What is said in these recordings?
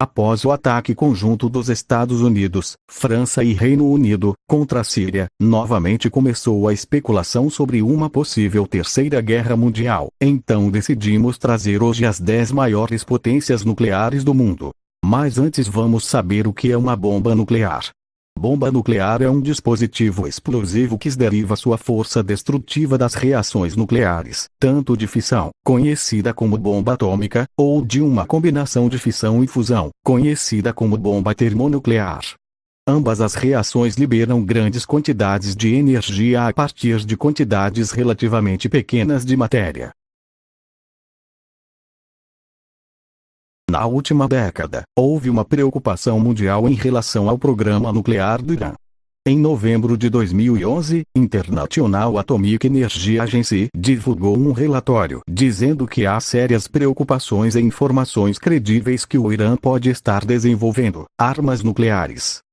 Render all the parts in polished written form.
Após o ataque conjunto dos Estados Unidos, França e Reino Unido, contra a Síria, novamente começou a especulação sobre uma possível terceira guerra mundial. Então decidimos trazer hoje as 10 maiores potências nucleares do mundo. Mas antes vamos saber o que é uma bomba nuclear. Bomba nuclear é um dispositivo explosivo que deriva sua força destrutiva das reações nucleares, tanto de fissão, conhecida como bomba atômica, ou de uma combinação de fissão e fusão, conhecida como bomba termonuclear. Ambas as reações liberam grandes quantidades de energia a partir de quantidades relativamente pequenas de matéria. Na última década, houve uma preocupação mundial em relação ao programa nuclear do Irã. Em novembro de 2011, International Atomic Energy Agency divulgou um relatório dizendo que há sérias preocupações e informações credíveis que o Irã pode estar desenvolvendo armas nucleares.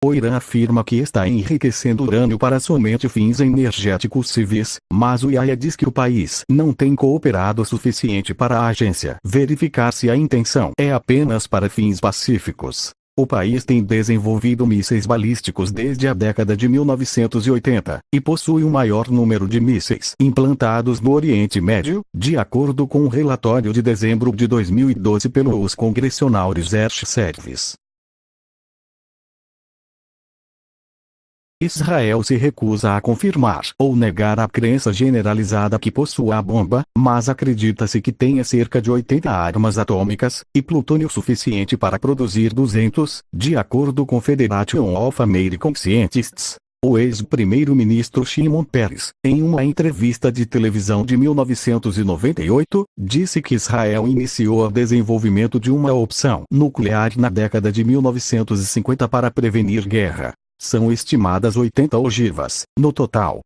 O Irã afirma que está enriquecendo urânio para somente fins energéticos civis, mas o IAEA diz que o país não tem cooperado o suficiente para a agência verificar se a intenção é apenas para fins pacíficos. O país tem desenvolvido mísseis balísticos desde a década de 1980, e possui o maior número de mísseis implantados no Oriente Médio, de acordo com um relatório de dezembro de 2012 pelo US Congressional Research Service. Israel se recusa a confirmar ou negar a crença generalizada que possua a bomba, mas acredita-se que tenha cerca de 80 armas atômicas, e plutônio suficiente para produzir 200, de acordo com Federation of American Scientists. O ex-primeiro-ministro Shimon Peres, em uma entrevista de televisão de 1998, disse que Israel iniciou o desenvolvimento de uma opção nuclear na década de 1950 para prevenir guerra. São estimadas 80 ogivas, no total.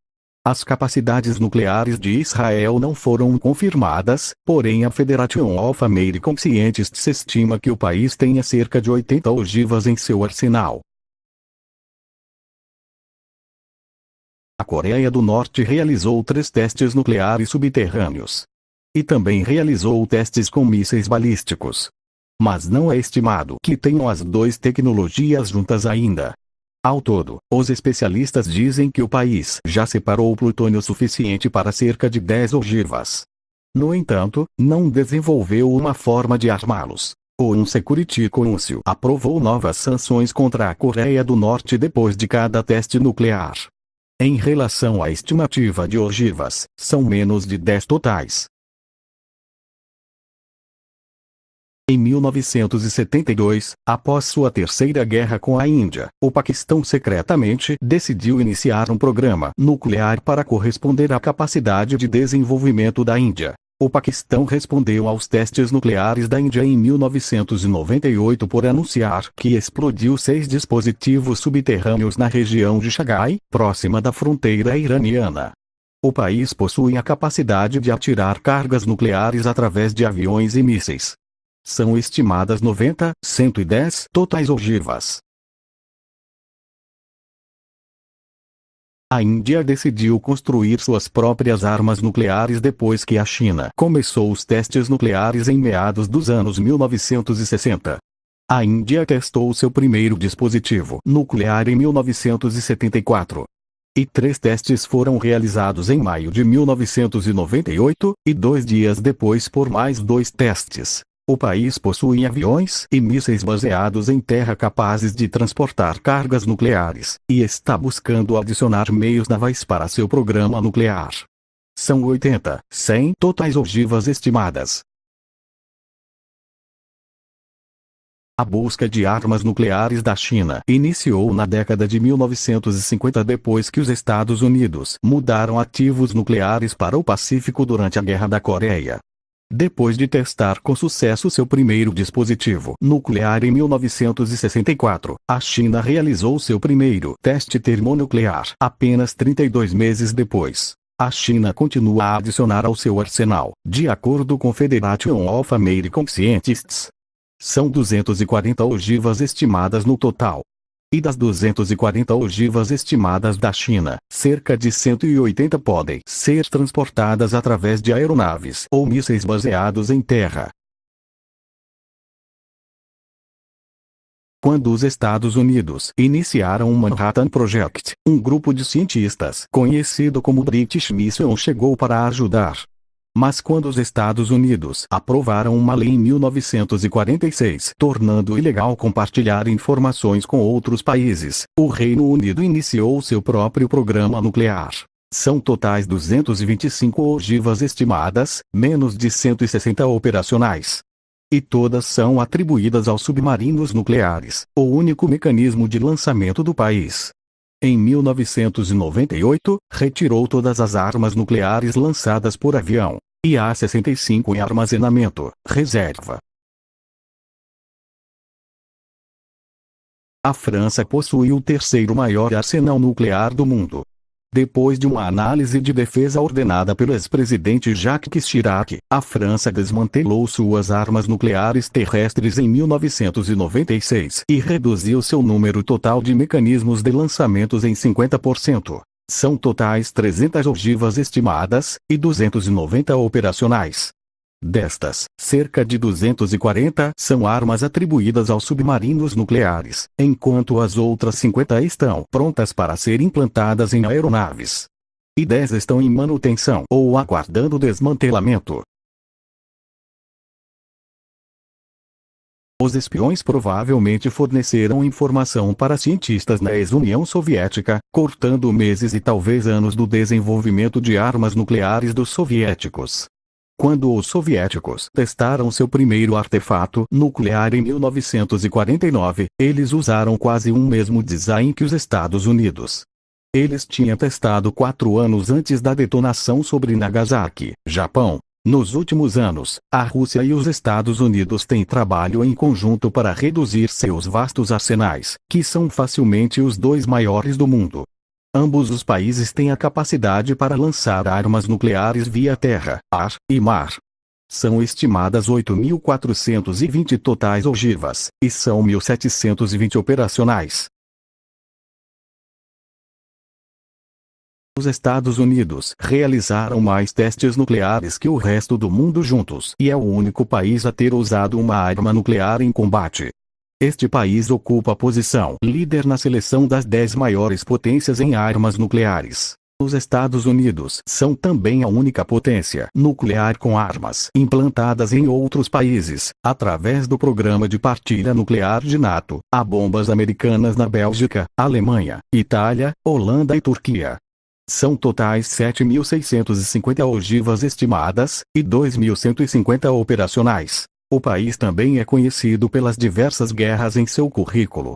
As capacidades nucleares de Israel não foram confirmadas, porém a Federation of American Scientists estima que o país tenha cerca de 80 ogivas em seu arsenal. A Coreia do Norte realizou 3 testes nucleares subterrâneos. E também realizou testes com mísseis balísticos. Mas não é estimado que tenham as 2 tecnologias juntas ainda. Ao todo, os especialistas dizem que o país já separou plutônio suficiente para cerca de 10 ogivas. No entanto, não desenvolveu uma forma de armá-los. O Security Council aprovou novas sanções contra a Coreia do Norte depois de cada teste nuclear. Em relação à estimativa de ogivas, são menos de 10 totais. Em 1972, após sua terceira guerra com a Índia, o Paquistão secretamente decidiu iniciar um programa nuclear para corresponder à capacidade de desenvolvimento da Índia. O Paquistão respondeu aos testes nucleares da Índia em 1998 por anunciar que explodiu 6 dispositivos subterrâneos na região de Chagai, próxima da fronteira iraniana. O país possui a capacidade de atirar cargas nucleares através de aviões e mísseis. São estimadas 90, 110 totais ogivas. A Índia decidiu construir suas próprias armas nucleares depois que a China começou os testes nucleares em meados dos anos 1960. A Índia testou seu primeiro dispositivo nuclear em 1974. E 3 testes foram realizados em maio de 1998, e 2 dias depois por mais 2 testes. O país possui aviões e mísseis baseados em terra capazes de transportar cargas nucleares, e está buscando adicionar meios navais para seu programa nuclear. São 80, 100 totais ogivas estimadas. A busca de armas nucleares da China iniciou na década de 1950 depois que os Estados Unidos mudaram ativos nucleares para o Pacífico durante a Guerra da Coreia. Depois de testar com sucesso seu primeiro dispositivo nuclear em 1964, a China realizou seu primeiro teste termonuclear apenas 32 meses depois. A China continua a adicionar ao seu arsenal, de acordo com Federation of American Scientists. São 240 ogivas estimadas no total. E das 240 ogivas estimadas da China, cerca de 180 podem ser transportadas através de aeronaves ou mísseis baseados em terra. Quando os Estados Unidos iniciaram o Manhattan Project, um grupo de cientistas conhecido como British Mission chegou para ajudar. Mas quando os Estados Unidos aprovaram uma lei em 1946, tornando ilegal compartilhar informações com outros países, o Reino Unido iniciou seu próprio programa nuclear. São totais 225 ogivas estimadas, menos de 160 operacionais. E todas são atribuídas aos submarinos nucleares, o único mecanismo de lançamento do país. Em 1998, retirou todas as armas nucleares lançadas por avião, e há 65 em armazenamento, reserva. A França possui o terceiro maior arsenal nuclear do mundo. Depois de uma análise de defesa ordenada pelo ex-presidente Jacques Chirac, a França desmantelou suas armas nucleares terrestres em 1996 e reduziu seu número total de mecanismos de lançamentos em 50%. São totais 300 ogivas estimadas, e 290 operacionais. Destas, cerca de 240 são armas atribuídas aos submarinos nucleares, enquanto as outras 50 estão prontas para ser implantadas em aeronaves. E 10 estão em manutenção ou aguardando desmantelamento. Os espiões provavelmente forneceram informação para cientistas na ex-União Soviética, cortando meses e talvez anos do desenvolvimento de armas nucleares dos soviéticos. Quando os soviéticos testaram seu primeiro artefato nuclear em 1949, eles usaram quase o mesmo design que os Estados Unidos. Eles tinham testado 4 anos antes da detonação sobre Nagasaki, Japão. Nos últimos anos, a Rússia e os Estados Unidos têm trabalho em conjunto para reduzir seus vastos arsenais, que são facilmente os 2 maiores do mundo. Ambos os países têm a capacidade para lançar armas nucleares via terra, ar e mar. São estimadas 8.420 totais ogivas, e são 1.720 operacionais. Os Estados Unidos realizaram mais testes nucleares que o resto do mundo juntos e é o único país a ter usado uma arma nuclear em combate. Este país ocupa a posição líder na seleção das 10 maiores potências em armas nucleares. Os Estados Unidos são também a única potência nuclear com armas implantadas em outros países, através do programa de partilha nuclear de NATO. Há bombas americanas na Bélgica, Alemanha, Itália, Holanda e Turquia. São totais 7.650 ogivas estimadas, e 2.150 operacionais. O país também é conhecido pelas diversas guerras em seu currículo.